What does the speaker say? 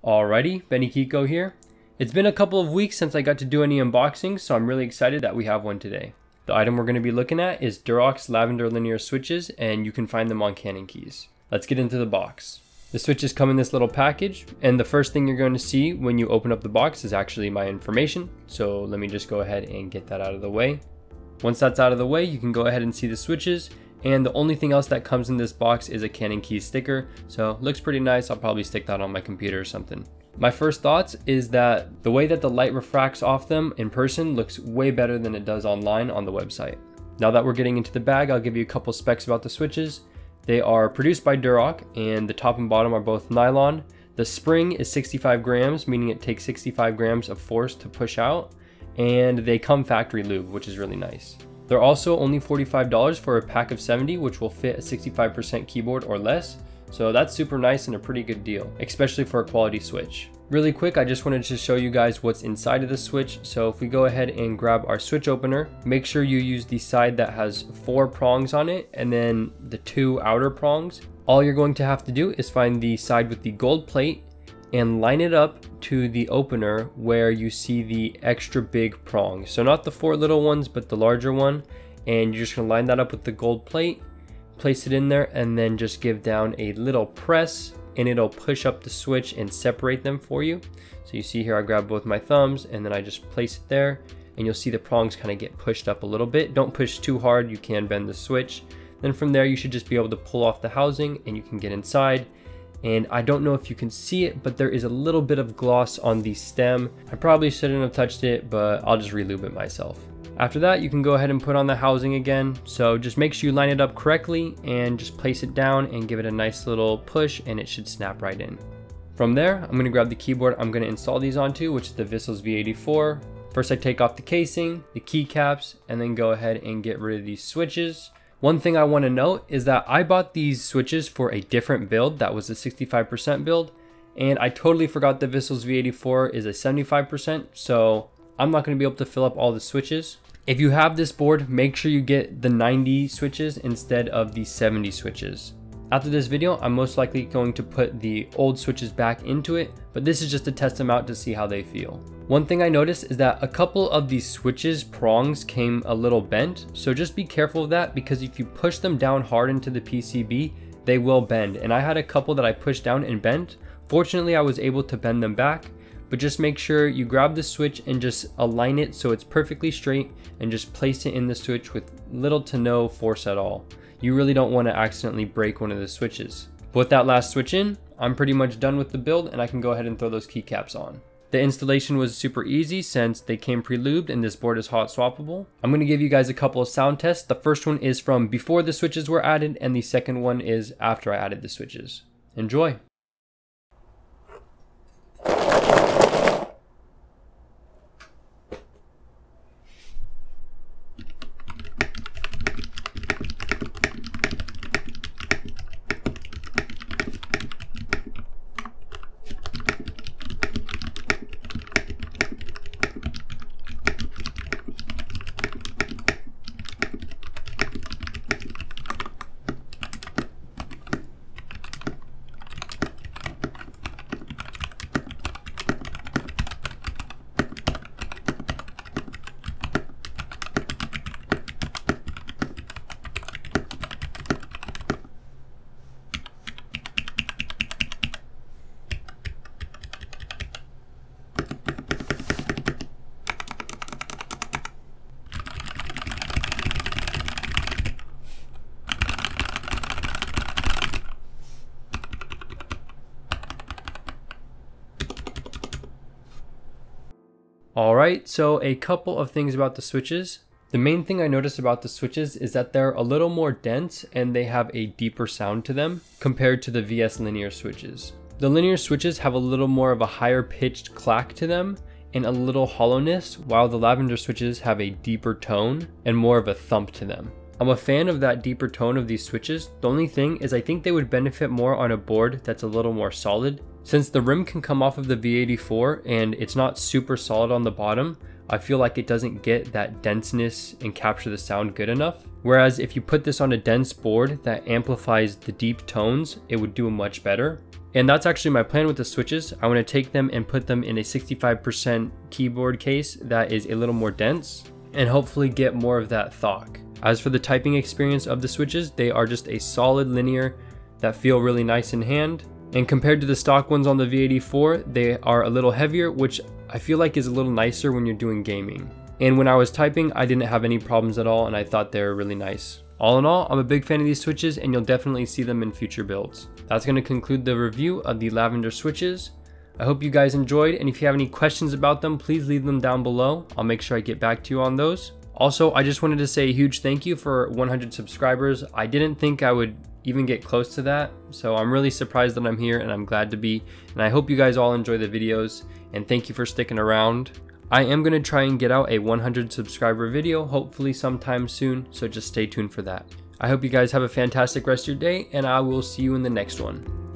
Alrighty, Benny Kiko here. It's been a couple of weeks since I got to do any unboxings, so I'm really excited that we have one today. The item we're going to be looking at is Duroc's Lavender linear switches, and you can find them on Canon Keys. Let's get into the box. The switches come in this little package, and the first thing you're going to see when you open up the box is actually my information. So let me just go ahead and get that out of the way. Once that's out of the way, you can go ahead and see the switches. And the only thing else that comes in this box is a Canon Keys sticker. So looks pretty nice. I'll probably stick that on my computer or something. My first thoughts is that the way that the light refracts off them in person looks way better than it does online on the website. Now that we're getting into the bag, I'll give you a couple specs about the switches. They are produced by Duroc, and the top and bottom are both nylon. The spring is 65 grams, meaning it takes 65 grams of force to push out. And they come factory lube, which is really nice. They're also only $45 for a pack of 70, which will fit a 65% keyboard or less. So that's super nice and a pretty good deal, especially for a quality switch. Really quick, I just wanted to show you guys what's inside of the switch. So if we go ahead and grab our switch opener, make sure you use the side that has 4 prongs on it and then the 2 outer prongs. All you're going to have to do is find the side with the gold plate and line it up to the opener where you see the extra big prong. So not the 4 little ones, but the larger one. And you're just gonna line that up with the gold plate, place it in there, and then just give down a little press and it'll push up the switch and separate them for you. So you see here, I grab both my thumbs and then I just place it there, and you'll see the prongs kind of get pushed up a little bit. Don't push too hard, you can bend the switch. Then from there, you should just be able to pull off the housing and you can get inside. And I don't know if you can see it, but there is a little bit of gloss on the stem. I probably shouldn't have touched it, but I'll just relube it myself. After that, you can go ahead and put on the housing again. So just make sure you line it up correctly and just place it down and give it a nice little push, and it should snap right in. From there, I'm gonna grab the keyboard I'm gonna install these onto, which is the Vissels V84. First, I take off the casing, the keycaps, and then go ahead and get rid of these switches. One thing I want to note is that I bought these switches for a different build that was a 65% build, and I totally forgot the Vissels V84 is a 75%, so I'm not going to be able to fill up all the switches. If you have this board, make sure you get the 90 switches instead of the 70 switches. After this video, I'm most likely going to put the old switches back into it, but this is just to test them out to see how they feel. One thing I noticed is that a couple of these switches prongs came a little bent, so just be careful of that, because if you push them down hard into the PCB, they will bend. And I had a couple that I pushed down and bent. Fortunately, I was able to bend them back, but just make sure you grab the switch and just align it so it's perfectly straight and just place it in the switch with little to no force at all. You really don't want to accidentally break one of the switches. Put that last switch in, I'm pretty much done with the build, and I can go ahead and throw those keycaps on. The installation was super easy since they came pre-lubed and this board is hot swappable. I'm going to give you guys a couple of sound tests. The first one is from before the switches were added, and the second one is after I added the switches. Enjoy! Alright, so a couple of things about the switches. The main thing I noticed about the switches is that they're a little more dense and they have a deeper sound to them compared to the VS linear switches. The linear switches have a little more of a higher pitched clack to them and a little hollowness, while the Lavender switches have a deeper tone and more of a thump to them. I'm a fan of that deeper tone of these switches. The only thing is I think they would benefit more on a board that's a little more solid. Since the rim can come off of the V84 and it's not super solid on the bottom, I feel like it doesn't get that denseness and capture the sound good enough. Whereas if you put this on a dense board that amplifies the deep tones, it would do much better. And that's actually my plan with the switches. I want to take them and put them in a 65% keyboard case that is a little more dense and hopefully get more of that thock. As for the typing experience of the switches, they are just a solid linear that feel really nice in hand. And compared to the stock ones on the V84, they are a little heavier, which I feel like is a little nicer when you're doing gaming. And when I was typing, I didn't have any problems at all, and I thought they were really nice. All in all, I'm a big fan of these switches, and you'll definitely see them in future builds. That's going to conclude the review of the Lavender switches. I hope you guys enjoyed, and if you have any questions about them, please leave them down below. I'll make sure I get back to you on those. Also, I just wanted to say a huge thank you for 100 subscribers. I didn't think I would even get close to that, so I'm really surprised that I'm here, and I'm glad to be. And I hope you guys all enjoy the videos, and thank you for sticking around. I am going to try and get out a 100 subscriber video, hopefully sometime soon, so just stay tuned for that. I hope you guys have a fantastic rest of your day, and I will see you in the next one.